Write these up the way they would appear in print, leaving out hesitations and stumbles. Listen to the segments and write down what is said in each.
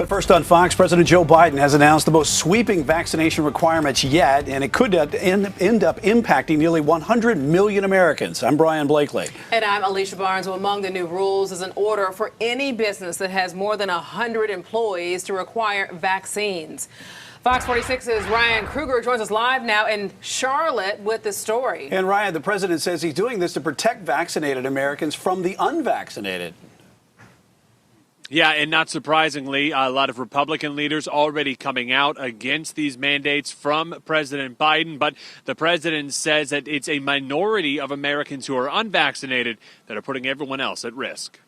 But first on Fox, President Joe Biden has announced the most sweeping vaccination requirements yet, and it could end up impacting nearly 100 million Americans. I'm Brian Blakely. And I'm Alicia Barnes. Well, among the new rules is an order for any business that has more than 100 employees to require vaccines. Fox 46's Ryan Kruger joins us live now in Charlotte with the story. And Ryan, the president says he's doing this to protect vaccinated Americans from the unvaccinated. Yeah, and not surprisingly, a lot of Republican leaders already coming out against these mandates from President Biden. But the president says that it's a minority of Americans who are unvaccinated that are putting everyone else at risk.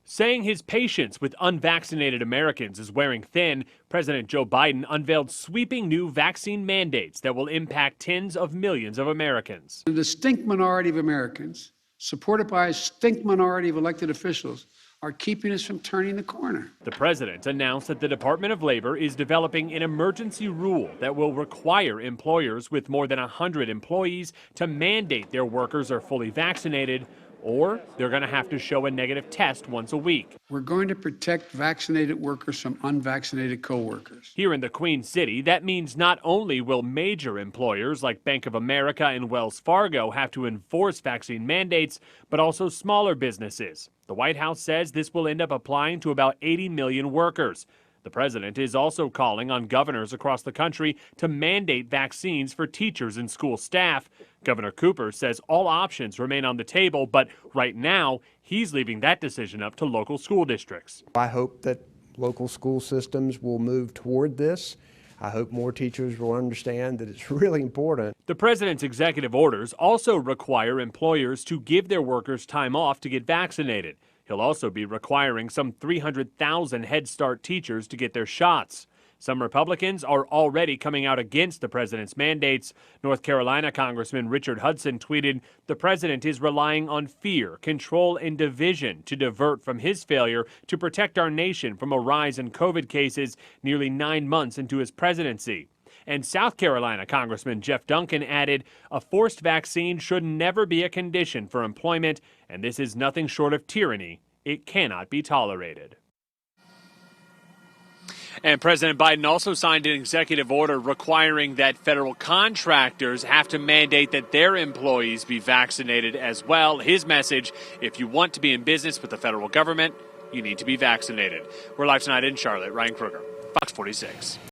Saying his patience with unvaccinated Americans is wearing thin, President Joe Biden unveiled sweeping new vaccine mandates that will impact tens of millions of Americans. A distinct minority of Americans, supported by a distinct minority of elected officials, are keeping us from turning the corner. The president announced that the Department of Labor is developing an emergency rule that will require employers with more than 100 employees to mandate their workers are fully vaccinated, or they're going to have to show a negative test once a week. We're going to protect vaccinated workers from unvaccinated coworkers. Here in the Queen City, that means not only will major employers like Bank of America and Wells Fargo have to enforce vaccine mandates, but also smaller businesses. The White House says this will end up applying to about 80 million workers. The president is also calling on governors across the country to mandate vaccines for teachers and school staff. Governor Cooper says all options remain on the table, but right now he's leaving that decision up to local school districts. I hope that local school systems will move toward this. I hope more teachers will understand that it's really important. The president's executive orders also require employers to give their workers time off to get vaccinated. He'll also be requiring some 300,000 Head Start teachers to get their shots. Some Republicans are already coming out against the president's mandates. North Carolina Congressman Richard Hudson tweeted, "The president is relying on fear, control, and division to divert from his failure to protect our nation from a rise in COVID cases nearly 9 months into his presidency." And South Carolina Congressman Jeff Duncan added, "A forced vaccine should never be a condition for employment, and this is nothing short of tyranny. It cannot be tolerated." And President Biden also signed an executive order requiring that federal contractors have to mandate that their employees be vaccinated as well. His message: if you want to be in business with the federal government, you need to be vaccinated. We're live tonight in Charlotte. Ryan Kruger, Fox 46.